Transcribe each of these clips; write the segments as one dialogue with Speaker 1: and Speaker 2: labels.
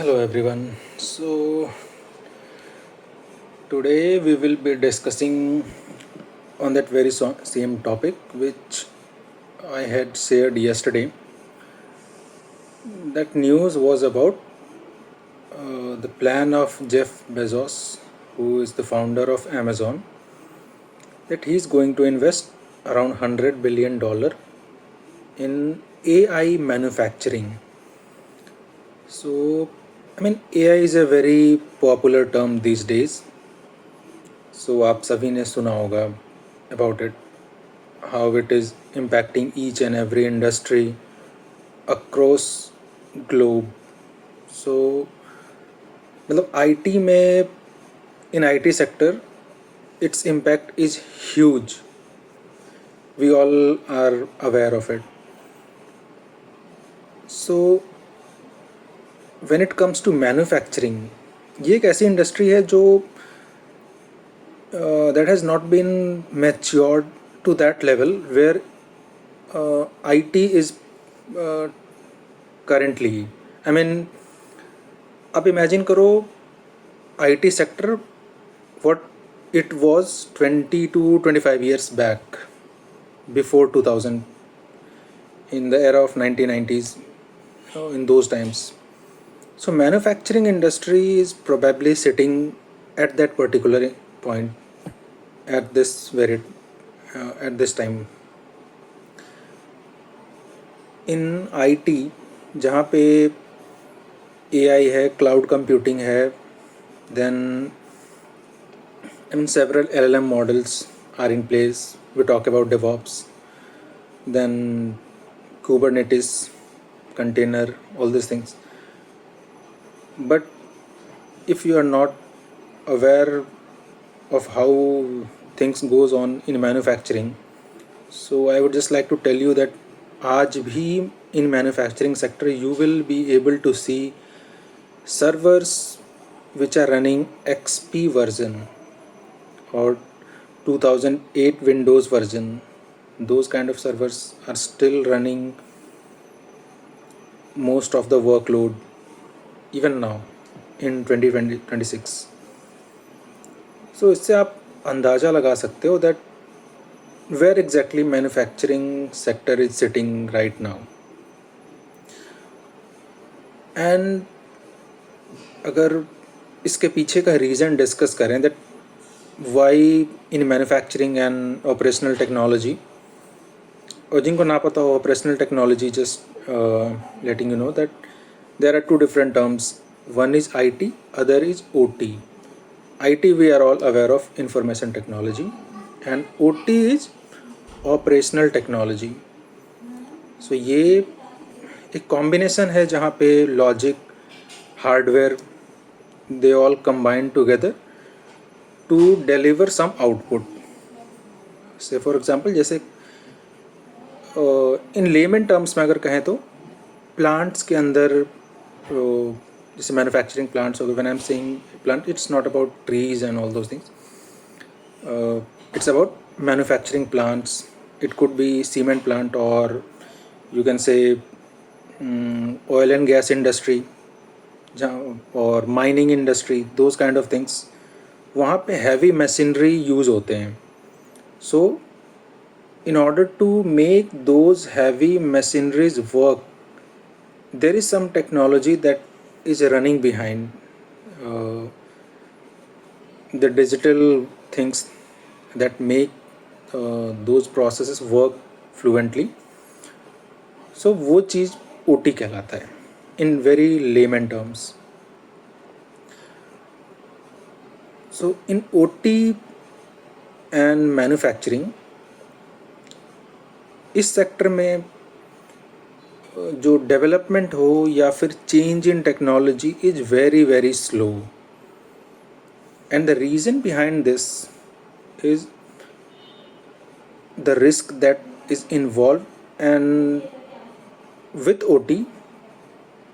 Speaker 1: Hello everyone. So today we will be discussing on that very same topic which I had shared yesterday. That news was about the plan of Jeff Bezos, who is the founder of Amazon, that he's going to invest around $100 billion in AI manufacturing. So, AI is a very popular term these days. So आप सभी ने सुना होगा about it, how it is impacting each and every industry across globe. So मतलब IT में, in IT sector, its impact is huge. We all are aware of it. So when it comes to manufacturing, ये एक ऐसी industry है जो that has not been matured to that level where IT is uh, currently. I mean, आप imagine करो IT sector what it was 20 to 25 years back, before 2000, in the era of 1990s, in those times. So manufacturing industry is probably sitting at that particular point at this time in IT, जहाँ पे AI है, cloud computing है, then several LLM models are in place. We talk about DevOps, then Kubernetes, container, all these things. But if you are not aware of how things goes on in manufacturing, so I would just like to tell you that आज भी in manufacturing sector you will be able to see servers which are running XP version or 2008 Windows version. Those kind of servers are still running most of the workload even now in 2026. So इससे आप अंदाज़ा लगा सकते हो that where exactly manufacturing sector is sitting right now. And अगर इसके पीछे का रीज़न डिस्कस करें that why in manufacturing and operational technology, और जिनको ना पता हो operational technology, just letting you know that there are two different terms. One is IT, other is OT. IT we are all aware of, information technology, and OT is operational technology. So ये एक combination है जहाँ पे logic, hardware, they all combine together to deliver some output. Say for example, जैसे in lemon terms में अगर कहें तो प्लांट्स के अंदर, जैसे मैन्युफैक्चरिंग प्लांट्स हो गए, when I am saying plant, it's not about trees and all those things. It's about manufacturing plants. It could be cement plant, or you can say oil and gas industry, or mining industry, those kind of things. वहाँ पे heavy machinery use होते हैं. So in order to make those heavy machineries work, there is some technology that is running behind, the digital things that make those processes work fluently. So वो चीज़ OT कहलाता है in very layman terms. So in OT and manufacturing, इस sector में जो development हो या फिर change in technology is very very slow. And the reason behind this is the risk that is involve, and with OT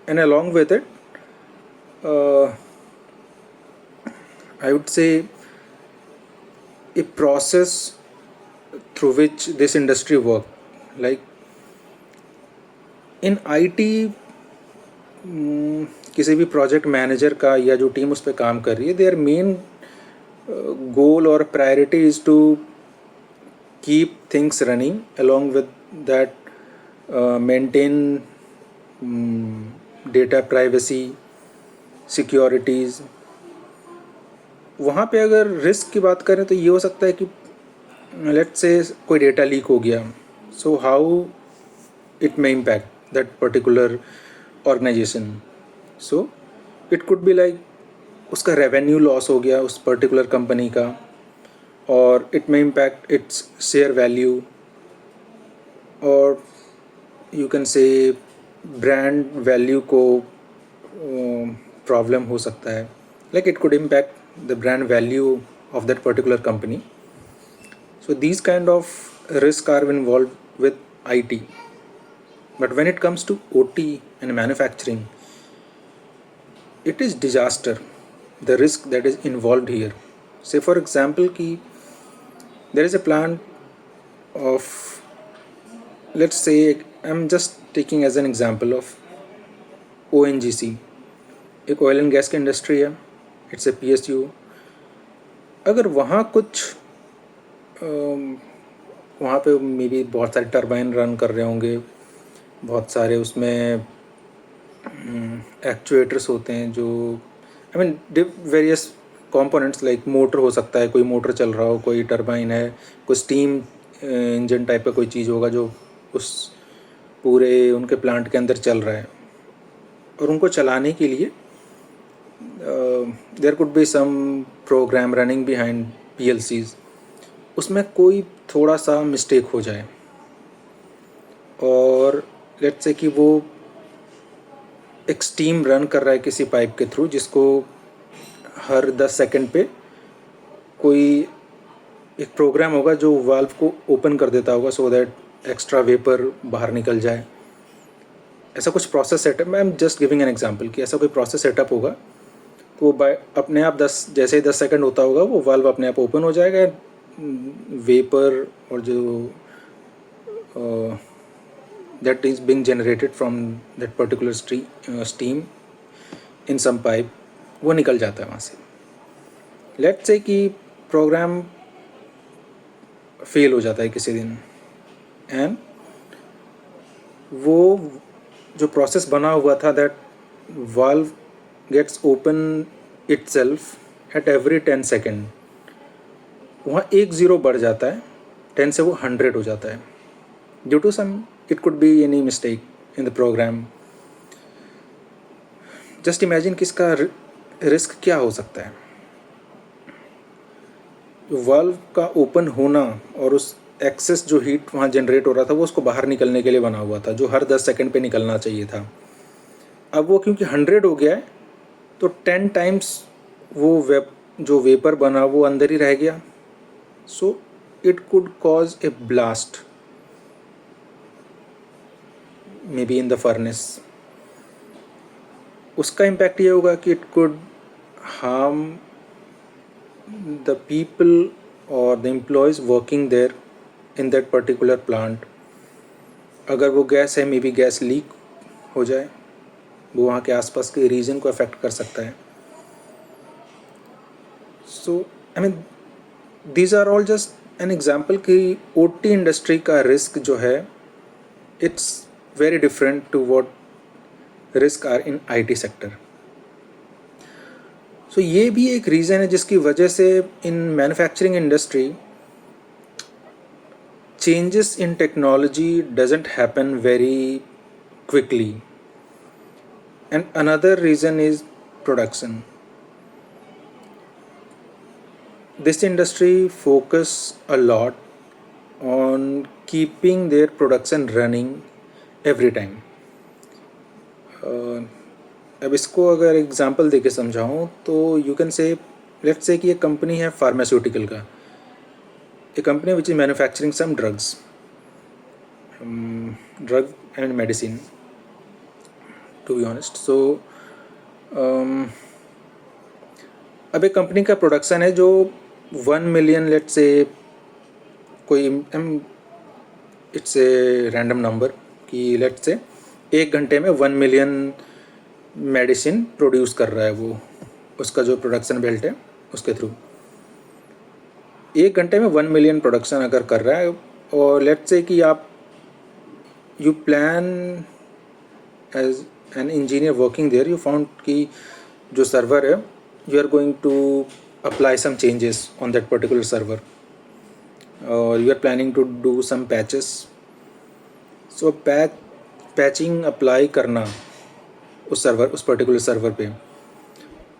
Speaker 1: and along with it, I would say a process through which this industry work. Like in IT, किसी भी project manager का या जो team उस पर काम कर रही है, देयर मेन गोल और priority is to keep things running. Along with that, maintain data privacy, securities. वहाँ पे अगर रिस्क की बात करें तो ये हो सकता है कि लेट्स से कोई डेटा लीक हो गया, so how it may impact that particular organisation. So it could be like उसका रेवेन्यू लॉस हो गया उस पर्टिकुलर कंपनी का, और it may impact its share value, और you can say brand value को प्रॉब्लम हो सकता है. Like it could impact the brand value of that particular company. So these kind of risks are involved with IT. But when it comes to OT and manufacturing, it is disaster, the risk that is involved here. Say for example ki there is a plant of, let's say, I'm just taking as an example of ONGC, एक oil and gas की industry है, it's a PSU. अगर वहाँ कुछ वहाँ पे may be बहुत सारे टरबाइन रन कर रहे होंगे, बहुत सारे उसमें एक्चुएटर्स होते हैं जो I mean various components, like motor हो सकता है, कोई मोटर चल रहा हो, कोई टरबाइन है, कोई स्टीम इंजन टाइप का कोई चीज़ होगा जो उस पूरे उनके प्लांट के अंदर चल रहा है. और उनको चलाने के लिए there could be some program running behind PLCs. उसमें कोई थोड़ा सा मिस्टेक हो जाए और लेट्स से कि वो एक स्टीम रन कर रहा है किसी पाइप के थ्रू, जिसको हर 10 सेकंड पे कोई एक प्रोग्राम होगा जो वाल्व को ओपन कर देता होगा सो दैट एक्स्ट्रा वेपर बाहर निकल जाए. ऐसा कुछ प्रोसेस सेटअप, मैं am just giving an example कि ऐसा कोई प्रोसेस सेटअप होगा तो वो बाय अपने आप 10 जैसे ही 10 सेकंड होता होगा वो वाल्व अपने आप ओपन हो जाएगा. वेपर और जो that is being generated from that particular steam in some pipe, वो निकल जाता है वहाँ से. लेट्स से कि प्रोग्राम फेल हो जाता है किसी दिन, एंड वो जो प्रोसेस बना हुआ था that valve gets open itself at every 10 second, वहाँ 1 0 बढ़ जाता है, 10 से वो 100 हो जाता है due to some, it could be any mistake in the program. just imagine कि इसका रिस्क क्या हो सकता है. वाल्व का ओपन होना और उस एक्सेस जो हीट वहाँ जनरेट हो रहा था वो उसको बाहर निकलने के लिए बना हुआ था, जो हर 10 सेकंड पे निकलना चाहिए था. अब वो क्योंकि 100 हो गया है तो 10 टाइम्स वो जो वेपर बना वो अंदर ही रह गया. So it could cause A blast maybe in the furnace. उसका इम्पैक्ट ये होगा कि it could harm the people or the employees working there in that particular plant. अगर वो गैस है, मे बी गैस लीक हो जाए, वो वहाँ के आसपास के रीजन को अफेक्ट कर सकता है. So I mean these are all just an example कि OT इंडस्ट्री का रिस्क जो है it's very different to what risk are in IT sector. So ये भी एक रीज़न है जिसकी वजह से in manufacturing industry changes in technology doesn't happen very quickly. And another reason is production. This industry focus a lot on keeping their production running every time. अब इसको अगर एग्जांपल देके समझाऊँ तो यू कैन से, लेट्स से कि एक company है फार्मास्यूटिकल का, एक company which is manufacturing some drugs, drug and medicine to be honest. So अब एक कंपनी का प्रोडक्शन है जो 1 मिलियन, लेट्स से कोई इट्स ए रैंडम नंबर कि लेट्स से 1 घंटे में 1 मिलियन मेडिसिन प्रोड्यूस कर रहा है, वो उसका जो प्रोडक्शन बेल्ट है उसके थ्रू 1 घंटे में 1 मिलियन प्रोडक्शन अगर कर रहा है, और लेट्स से कि आप you plan as an engineer working there, you found कि जो सर्वर है you are going to apply some changes on that particular server, और you are planning to do some patches. So patching apply करना उस particular server पे.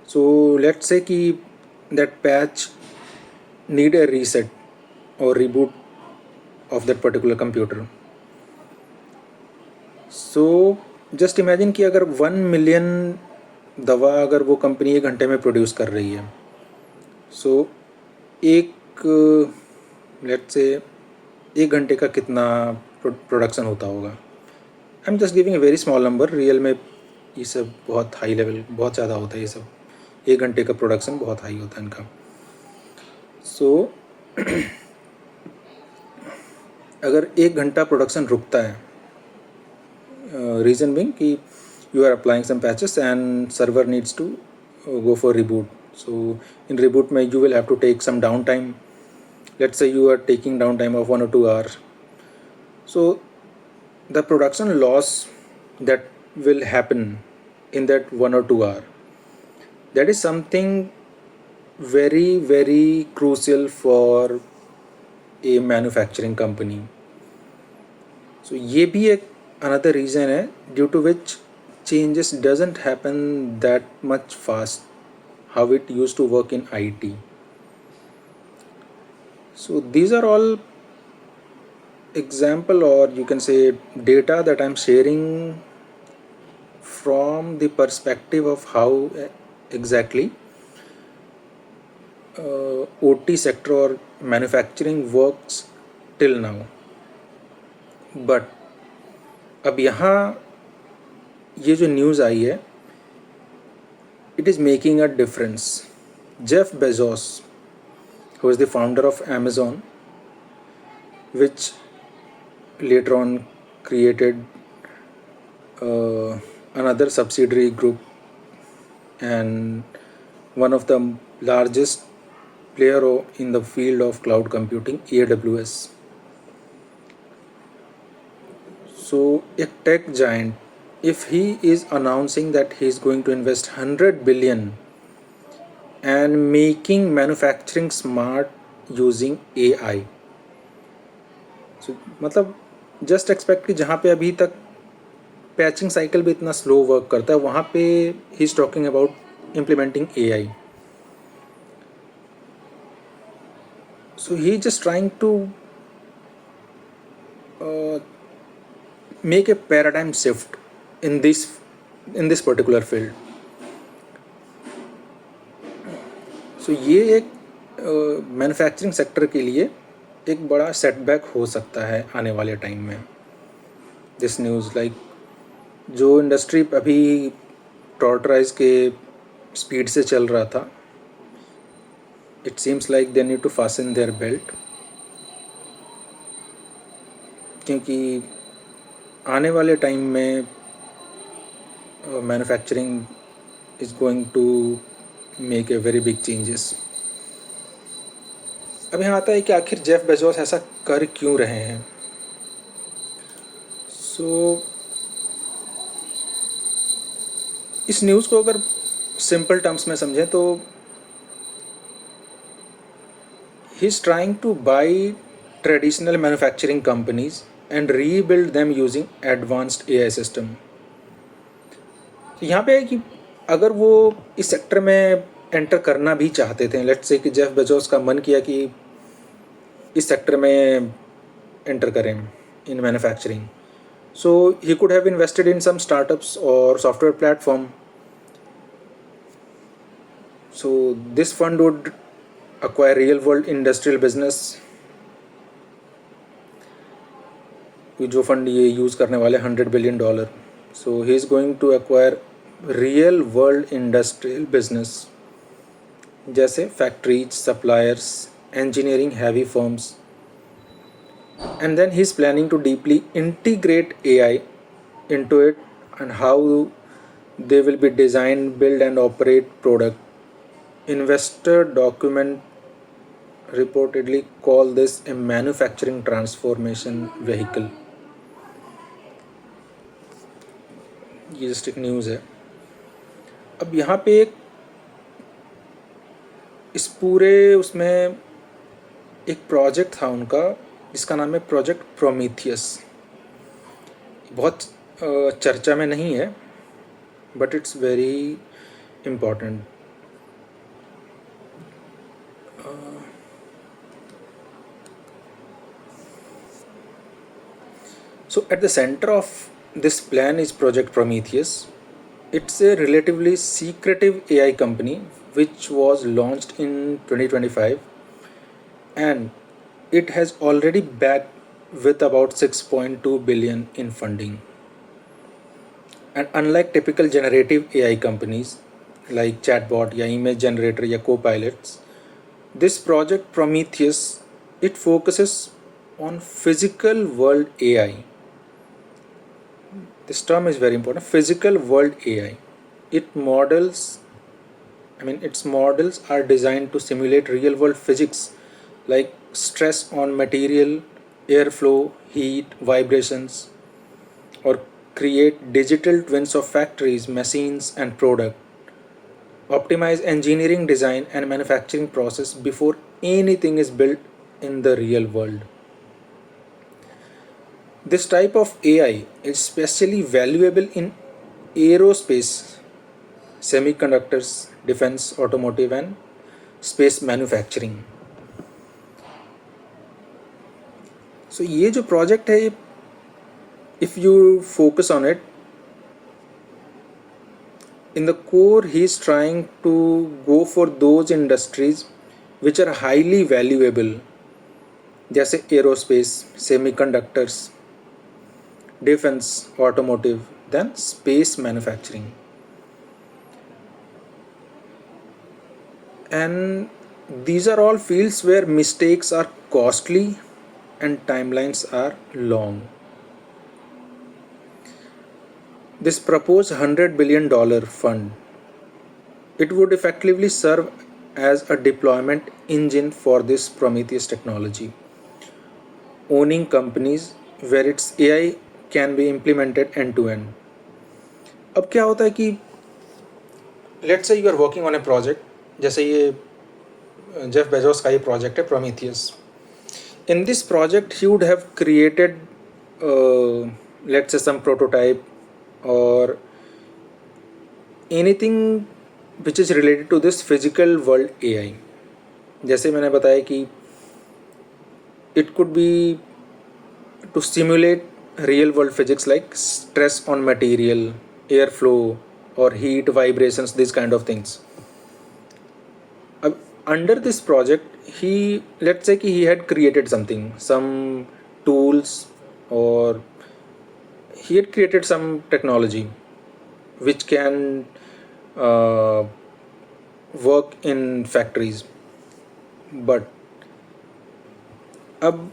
Speaker 1: So let's say कि that patch need a reset or reboot of that particular computer. So just imagine कि अगर 1 million दवा अगर वो कंपनी 1 घंटे में प्रोड्यूस कर रही है, सो एक लेट्स से 1 घंटे का कितना प्रोडक्शन होता होगा. I am just giving a very small number. Real में ये सब बहुत हाई लेवल, बहुत ज़्यादा होता है ये सब. 1 घंटे का प्रोडक्शन बहुत हाई होता है इनका. सो अगर 1 घंटा प्रोडक्शन रुकता है, रीज़न बिंग कि you are applying some patches and server needs to go for reboot. So इन रिबूट में you will have to take some down time. Let's say you are taking down time of 1 or 2 hours. So the production loss that will happen in that 1 or 2 hour, that is something very very crucial for a manufacturing company. So ये भी एक another reason है due to which changes doesn't happen that much fast how it used to work in IT. So these are all example, or you can say data that I'm sharing from the perspective of how exactly OT sector or manufacturing works till now. But अब यहाँ ये जो news आई है, it is making a difference. Jeff Bezos, who is the founder of Amazon, which later on created another subsidiary group and one of the largest player in the field of cloud computing, AWS. So a tech giant, if he is announcing that he is going to invest 100 billion and making manufacturing smart using AI, so मतलब just expect कि जहाँ पे अभी तक patching cycle भी इतना slow work करता है, वहाँ पे he is talking about implementing AI. So he just trying to make a paradigm shift in this particular field. सो ये एक मैन्युफैक्चरिंग सेक्टर के लिए एक बड़ा सेटबैक हो सकता है आने वाले टाइम में. दिस न्यूज़ लाइक जो इंडस्ट्री अभी टॉर्टराइज के स्पीड से चल रहा था, it seems like they need to fasten their belt, क्योंकि आने वाले टाइम में manufacturing is going to make a very big changes. अब यहाँ आता है कि आखिर जेफ बेजोस ऐसा कर क्यों रहे हैं. सो इस न्यूज़ को अगर सिंपल टर्म्स में समझें तो he is trying two by traditional manufacturing companies and rebuild them using advanced AI system. यहाँ पे है कि अगर वो इस सेक्टर में एंटर करना भी चाहते थे, लेट्स से कि जेफ बेजोस का मन किया कि इस सेक्टर में एंटर करें in manufacturing, so he could have invested in some startups or software platform. So this fund would acquire real world industrial business. जो फंड ये यूज़ करने वाले $100 billion. So he is going to acquire real world industrial business, जैसे factories, suppliers, engineering heavy firms. And then he's planning to deeply integrate AI into it, and how They will be design, build, and operate product. Investor document reportedly call this a manufacturing transformation vehicle. ये just एक news है. अब यहाँ पे एक इस पूरे उसमें एक प्रोजेक्ट था उनका जिसका नाम है प्रोजेक्ट प्रोमीथियस. बहुत चर्चा में नहीं है but it's very important. So at the center of this plan is Project Prometheus. It's a relatively secretive AI company which was launched in 2025 and it has already backed with about 6.2 billion in funding. And unlike typical generative AI companies like chatbot या image generator या copilots, this project Prometheus it focuses on physical world AI. This term is very important. Physical world AI. Its models are designed to simulate real world physics like stress on material, airflow, heat, vibrations, or create digital twins of factories, machines, and product. Optimize engineering design and manufacturing process before anything is built in the real world. This type of AI is especially valuable in aerospace, semiconductors, defense, automotive, and space manufacturing. So ये जो project है, if you focus on it, in the core he is trying to go for those industries which are highly valuable, जैसे aerospace, semiconductors, defense, automotive, then space manufacturing. And these are all fields where mistakes are costly and timelines are long. This proposed $100 billion fund, it would effectively serve as a deployment engine for this Prometheus technology, owning companies where its AI can be implemented end to end. अब क्या होता है कि let's say you are working on a project, जैसे ये Jeff Bezos का ये project है Prometheus. In this project he would have created let's say some prototype और anything which is related to this physical world AI. जैसे मैंने बताया कि it could be to simulate real world physics like stress on material, airflow, or heat, vibrations, these kind of things. Under this project, let's say he had created something, some tools, or he had created some technology which can work in factories. But अब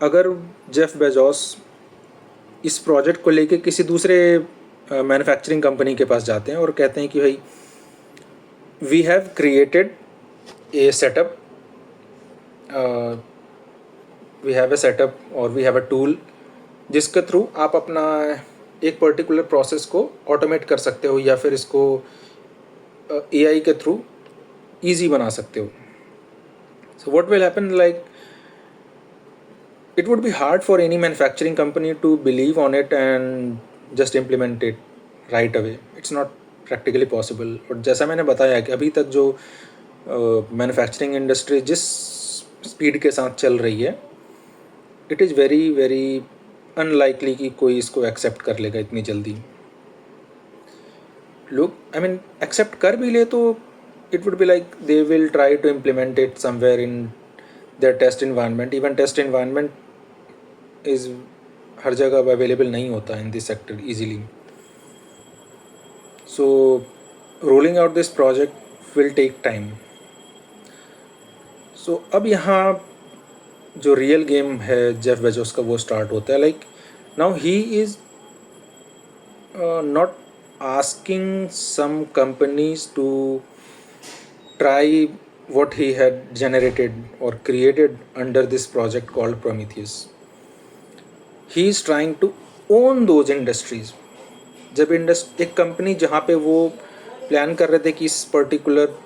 Speaker 1: अगर Jeff Bezos इस project को लेके किसी दूसरे manufacturing company के पास जाते हैं और कहते हैं कि भाई we have created a setup, we have a setup और वी हैव अ टूल जिसके थ्रू आप अपना एक पर्टिकुलर प्रोसेस को ऑटोमेट कर सकते हो या फिर इसको एआई के थ्रू ईजी बना सकते हो. So what will happen, like it would be hard for any manufacturing company to believe on it and just implement it right away. It's not practically possible. और जैसा मैंने बताया कि अभी तक जो मैन्युफैक्चरिंग इंडस्ट्री जिस स्पीड के साथ चल रही है, it is very very unlikely कि कोई इसको एक्सेप्ट कर लेगा इतनी जल्दी. लोग एक्सेप्ट कर भी ले तो it would be like they will try to implement it somewhere in their test environment. Even test environment is हर जगह अवेलेबल नहीं होता in this sector easily. So rolling out this project will take time. सो अब यहाँ जो real game है Jeff Bezos का वो स्टार्ट होता है. Like now he is not asking some companies to try what he had generated or created under this project called Prometheus. He is trying to own those industries. जब एक company जहाँ पे वो plan कर रहे थे कि इस पर्टिकुलर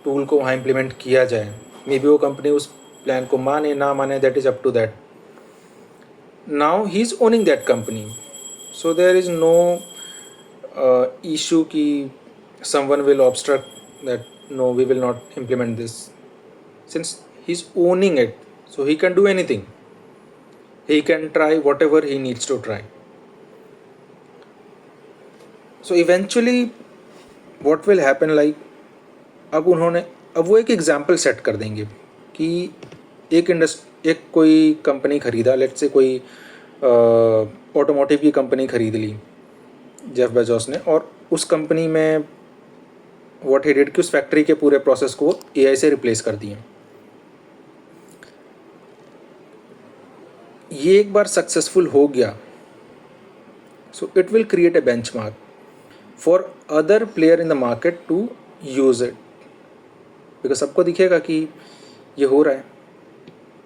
Speaker 1: टूल को वहाँ इम्प्लीमेंट किया जाए, मे बी वो कंपनी उस प्लान को माने ना माने, that is up to that. Now he is owning that company, so there is no issue कि someone will obstruct that no, we will not implement this, since he's owning it, so he can do anything. He can try whatever he needs to try. So eventually what will happen, like अब वो एक example set कर देंगे कि एक कोई company खरीदा, let's say कोई ऑटोमोटिव की कंपनी खरीद ली जेफ बेजोस ने, और उस कंपनी में व्हाट ही डिड कि उस फैक्ट्री के पूरे प्रोसेस को एआई से रिप्लेस कर दिए. ये एक बार सक्सेसफुल हो गया, so it will create a benchmark for other player in the market to use it, because सबको दिखेगा कि ये हो रहा है.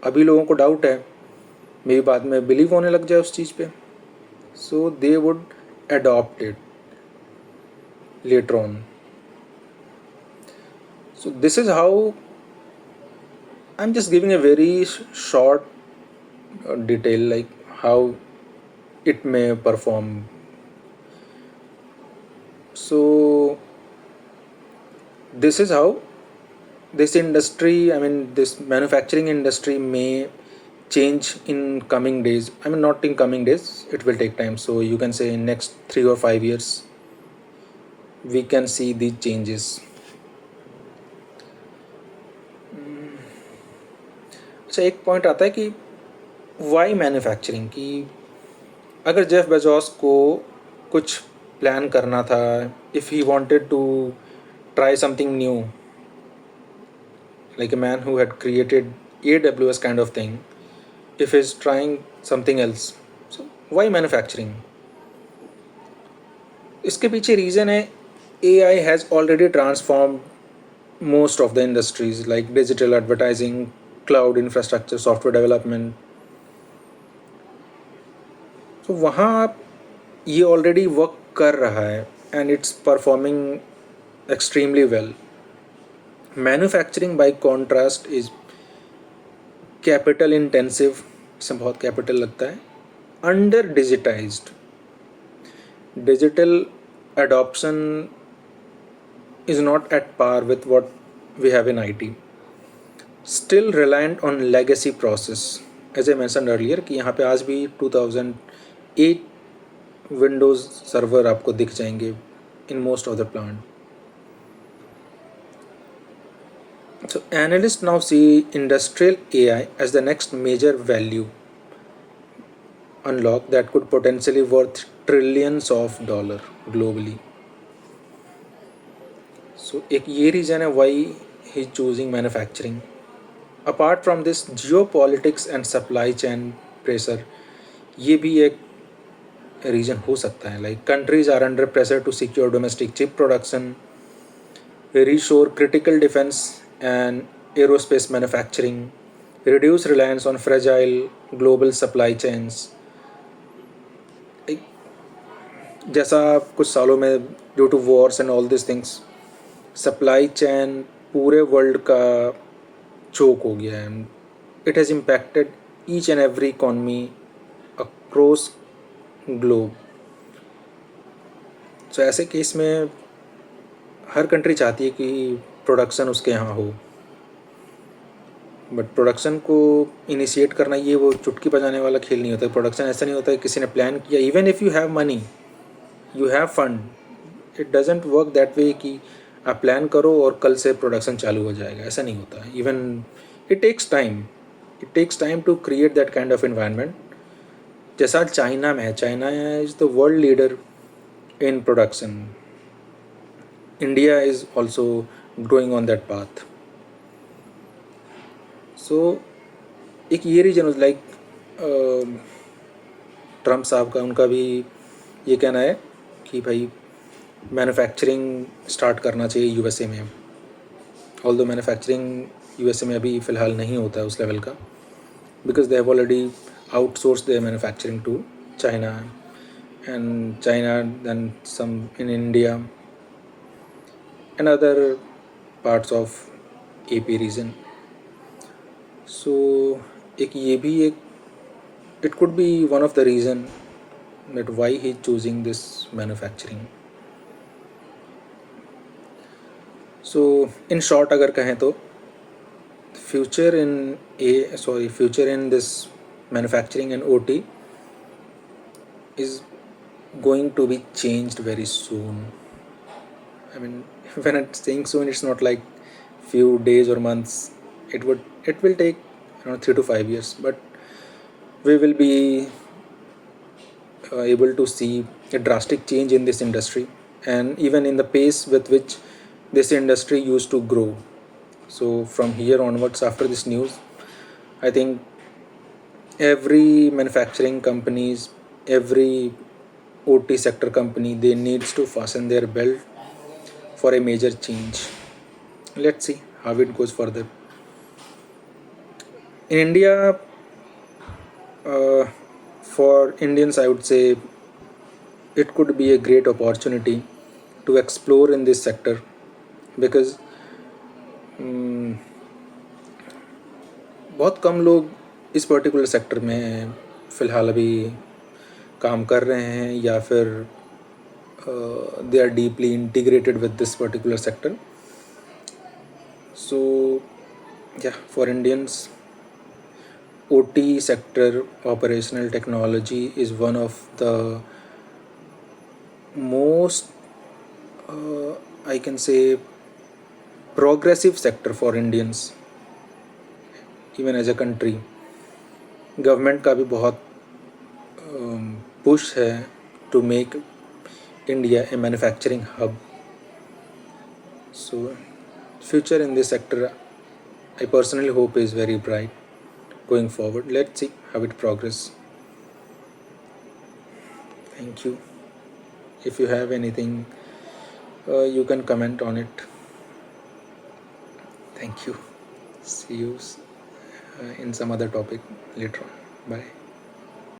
Speaker 1: अभी लोगों को डाउट है, मे बी बाद में बिलीव होने लग जाए उस चीज़ पे, so they would adopt it later on. So this is how I'm just giving a very short detail, like how it may perform. So this is how this industry, I mean this manufacturing industry may change in coming days. I mean not in coming days, it will take time, so you can say in next 3 or 5 years we can see these changes. अच्छा, एक point आता है कि Y manufacturing, कि अगर Jeff Bezos को कुछ plan करना था, if he wanted to try something new, like a man who had created AWS kind of thing, if he's trying something else, so why manufacturing? इसके पीछे रीज़न है AI has already transformed most of the industries like digital advertising, cloud infrastructure, software development. So वहाँ आप ये already work कर रहा है and it's performing extremely well. Manufacturing by contrast is capital intensive, इसमें बहुत कैपिटल लगता है, under digitised, digital adoption is not at par with what we have in IT, still reliant on legacy process. As I mentioned earlier कि यहाँ पे आज भी 2008 Windows server आपको दिख जाएंगे in most of the plant. So analysts now see industrial AI as the next major value unlock that could potentially worth trillions of dollars globally. So एक ये रीज़न है why he choosing manufacturing. Apart from this, geopolitics and supply chain pressure, ये भी एक reason हो सकता है. Like countries are under pressure to secure domestic chip production, reshore critical defense and aerospace manufacturing, reduce reliance on fragile global supply chains. जैसा कुछ सालों में due to wars and all this things supply chain पूरे world का choke हो गया है. It has impacted each and every economy across globe. So ऐसे केस में हर कंट्री चाहती है कि प्रोडक्शन उसके यहाँ हो, बट प्रोडक्शन को इनिशिएट करना ये वो चुटकी बजाने वाला खेल नहीं होता. प्रोडक्शन ऐसा नहीं होता है किसी ने प्लान किया, even if you have money, you have fund, it doesn't work that way कि आप प्लान करो और कल से प्रोडक्शन चालू हो जाएगा. ऐसा नहीं होता. Even it takes time to create that kind of environment. जैसा चाइना में है, China is the world leader in production. India is also growing on that path. So एक ये रीजन लाइक ट्रम्प साहब का, उनका भी ये कहना है कि भाई मैन्युफैक्चरिंग स्टार्ट करना चाहिए यूएसए में. ऑल्दो मैन्युफैक्चरिंग यूएसए में अभी फ़िलहाल नहीं होता है उस लेवल का, because they have already outsourced their manufacturing to China, and China, then some in India and other parts of AP region. So एक ये भी एक, it could be one of the reason that why he choosing this manufacturing. So in short अगर कहें तो future in this manufacturing and OT is going to be changed very soon. I mean, when I'm saying soon, it's not like few days or months. It will take around 3 to 5 years, but we will be able to see a drastic change in this industry, and even in the pace with which this industry used to grow. So from here onwards, after this news, I think every manufacturing companies, every OT sector company, they needs to fasten their belt for a major change. Let's see how it goes further. In India, for Indians, I would say it could be a great opportunity to explore in this sector, because बहुत कम लोग इस particular sector में फ़िलहाल अभी काम कर रहे हैं, या फिर they are deeply integrated with this particular sector. So या for Indians, OT sector, operational technology, is one of the most I can say progressive sector for Indians. Even as a country, government का भी बहुत push है to make India a manufacturing hub. So future in this sector, I personally hope, is very bright going forward. Let's see how it progress. Thank you. If you have anything, you can comment on it. Thank you. See you in some other topic later on. Bye.